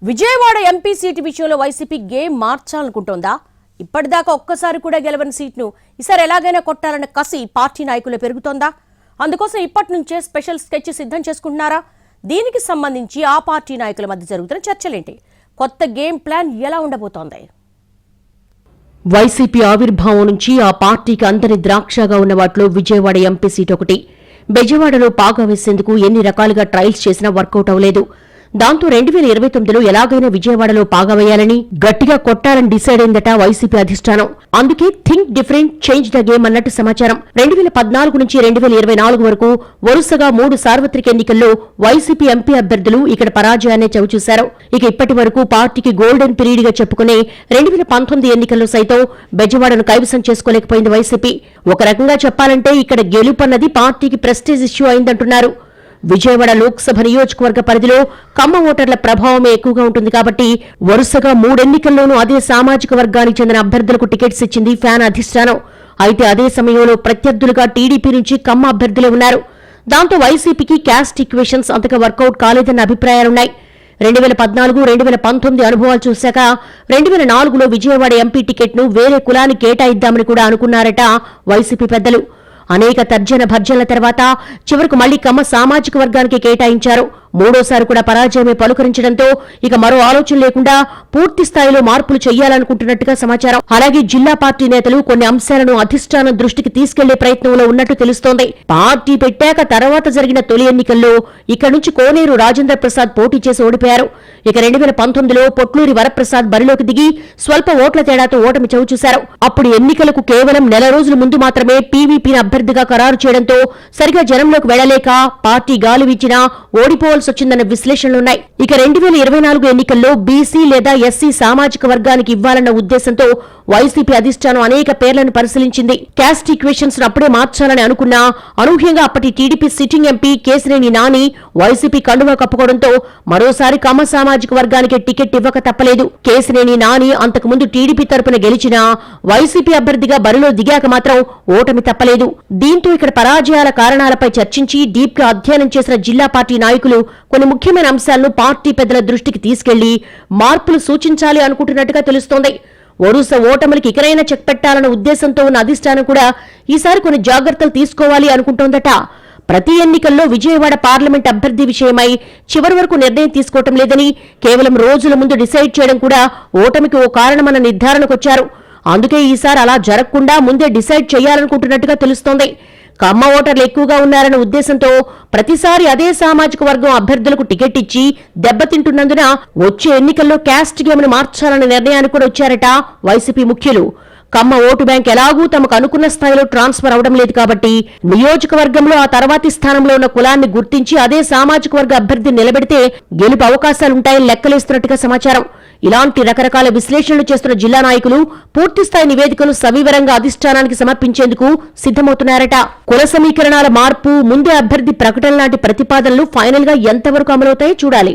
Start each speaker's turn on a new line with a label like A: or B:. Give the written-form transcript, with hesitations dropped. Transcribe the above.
A: Vijayawada MP seat విషయంలో YCP game మార్చాలనుకుంటోందా? ఇప్పటిదాకా ఒక్కసారి కూడా గెలవని సీట్ను ఈసారి ఎలాగైనా కొట్టాలన్న కసి పార్టీ నాయకులు పెరుగుతోందా? అందుకోసం ఇప్పటి నుంచే స్పెషల్ స్కెచ్ సిద్ధం చేసుకుంటున్నారా? దీనికి సంబంధించి ఆ పార్టీ నాయకుల మధ్య జరుగుతున్న చర్చలేంటి? కొత్త గేమ్ ప్లాన్ ఎలా ఉండబోతోంది? వైసీపీ ఆవిర్భావం నుంచి ఆ పార్టీకి అందరి ద్రాక్షగా ఉన్న వాటిలో విజయవాడ ఎంపీ సీట్ ఒకటి. బెజవాడలో పాగా వేసేందుకు ఎన్ని రకాలుగా ట్రయల్స్ చేసినా వర్కౌట్ అవ్వలేదు. దాంతో 2029లో ఎలాగైనా విజయవాడలో పాగా వేయాలని గట్టిగా కొట్టాలని డిసైడ్ అయిందట వైసీపీ అధిష్టానం. అందుకే think different, change the game అన్నట్టు సమాచారం. 2014 నుంచి 2024 వరకు వరుసగా 3 సార్వత్రిక ఎన్నికల్లో వైసీపీ ఎంపీ అభ్యర్థులు ఇక్కడ పరాజయాన్ని చవిచూశారు. ఇక ఇప్పటి వరకు పార్టీకి గోల్డెన్ పీరియడ్ గా చెప్పుకునే 2019 ఎన్నికల్లో సైతం బెజవాడను కైవసం చేసుకోలేకపోయింది వైసీపీ. ఒక రకంగా చెప్పాలంటే ఇక్కడ గెలుపన్నది పార్టీకి ప్రెస్టీజ్ ఇష్యూ అయిందంటున్నారు. విజయవాడ లోక్సభ నియోజకవర్గ పరిధిలో కమ్మ ఓటర్ల ప్రభావమే ఎక్కువగా ఉంటుంది కాబట్టి వరుసగా 3 ఎన్నికల్లోనూ అదే సామాజిక వర్గానికి చెందిన అభ్యర్థులకు టికెట్స్ ఇచ్చింది ఫ్యాన్ అధిష్టానం. అయితే అదే సమయంలో ప్రత్యర్థులుగా టీడీపీ నుంచి కమ్మ అభ్యర్థులే ఉన్నారు. దాంతో వైసీపీకి క్యాస్ట్ ఈక్వేషన్స్ అంతగా వర్కౌట్ కాలేదన్న అభిప్రాయాలున్నాయి. 2014, 2019 అనుభవాలు చూశాక 2004లో విజయవాడ ఎంపీ టికెట్ను వేరే కులానికి కేటాయిద్దామని కూడా అనుకున్నారట వైసీపీ పెద్దలు. అనేక తర్జన భర్జనల తర్వాత చివరకు మళ్లీ కమ్మ సామాజిక వర్గానికి కేటాయించారు. మూడోసారి కూడా పరాజయమే పలుకరించడంతో ఇక మరో ఆలోచన లేకుండా పూర్తి స్థాయిలో మార్పులు చేయాలనుకుంటున్నట్టుగా సమాచారం. అలాగే జిల్లా పార్టీ నేతలు కొన్ని అంశాలను అధిష్టానం దృష్టికి తీసుకెళ్లే ప్రయత్నంలో ఉన్నట్టు తెలుస్తోంది. పార్టీ పెట్టాక తర్వాత జరిగిన తొలి ఎన్నికల్లో ఇక్కడి నుంచి కోనేరు రాజేంద్ర ప్రసాద్ పోటీ చేసి ఓడిపోయారు. ఇక 2019లో పొట్లూరి వరప్రసాద్ బరిలోకి దిగి స్వల్ప ఓట్ల తేడాతో ఓటమి చవిచూశారు. అప్పుడు ఎన్నికలకు కేవలం నెల రోజుల ముందు మాత్రమే పీవీపీని అభ్యర్థిగా ఖరారు చేయడంతో సరిగా జనంలోకి వెళ్లలేక పార్టీ గాలి వీచినా ఓడిపోవాల్సి వచ్చిందన్న విశ్లేషణలున్నాయి. ఇక 2024 ఎన్నికల్లో బీసీ లేదా ఎస్సీ సామాజిక వర్గానికి ఇవ్వాలన్న ఉద్దేశంతో వైసీపీ అధిష్టానం అనేక పేర్లను పరిశీలించింది. క్యాస్ట్ ఈక్వేషన్స్ అప్పుడే మార్చాలని అనుకున్నా అనూహ్యంగా అప్పటి TDP sitting MP Kesineni Nani YCP కండువా కప్పుకోవడంతో మరోసారి కమ్మ సామాజిక వర్గానికి టికెట్ ఇవ్వక తప్పలేదు. కేశినేని నాని అంతకుముందు టీడీపీ తరపున గెలిచినా వైసీపీ అభ్యర్థిగా బరిలో దిగాక మాత్రం ఓటమి తప్పలేదు. దీంతో ఇక్కడ పరాజయాల కారణాలపై చర్చించి డీప్ గా అధ్యయనం చేసిన జిల్లా పార్టీ నాయకులు కొన్ని ముఖ్యమైన అంశాలను పార్టీ పెద్దల దృష్టికి తీసుకెళ్లి మార్పులు సూచించాలి అనుకుంటున్నట్టుగా తెలుస్తోంది. వరుస ఓటమికి ఇకనైనా చెక్ పెట్టాలన్న ఉద్దేశంతో ఉన్న అధిష్టానం కూడా ఈసారి కొన్ని జాగ్రత్తలు తీసుకోవాలి అనుకుంటోందట. ప్రతి ఎన్నికల్లో విజయవాడ పార్లమెంట్ అభ్యర్థి విషయమై చివరి వరకు నిర్ణయం తీసుకోవటం లేదని, కేవలం రోజుల ముందు డిసైడ్ చేయడం కూడా ఓటమికి ఓ కారణమన్న నిర్ధారణకొచ్చారు. అందుకే ఈసారి అలా జరగకుండా ముందే డిసైడ్ చేయాలనుకుంటున్నట్టుగా తెలుస్తోంది. కమ్మ ఓటర్లు ఎక్కువగా ఉన్నారన్న ఉద్దేశంతో ప్రతిసారి అదే సామాజిక వర్గం అభ్యర్థులకు టికెట్ ఇచ్చి దెబ్బతింటున్నందున వచ్చే ఎన్నికల్లో క్యాస్ట్ గేమ్ను మార్చాలన్న నిర్ణయానికి కూడా వచ్చారట వైసీపీ ముఖ్యులు. కమ్మ ఓటు బ్యాంక్ ఎలాగూ తమకు అనుకున్న స్థాయిలో ట్రాన్స్ఫర్ అవడం లేదు కాబట్టి నియోజకవర్గంలో ఆ తర్వాతి స్థానంలో ఉన్న కులాన్ని గుర్తించి అదే సామాజిక వర్గ అభ్యర్థిని నిలబెడితే గెలుపు అవకాశాలుంటాయని లెక్కలేస్తున్నట్టుగా సమాచారం. ఇలాంటి రకరకాల విశ్లేషణలు చేస్తున్న జిల్లా నాయకులు పూర్తిస్థాయి నివేదికను సవివరంగా అధిష్టానానికి సమర్పించేందుకు సిద్ధమవుతున్నారట. కుల సమీకరణాల మార్పు, ముందే అభ్యర్థి ప్రకటన లాంటి ప్రతిపాదనలు ఫైనల్ గా ఎంతవరకు అమలవుతాయో చూడాలి.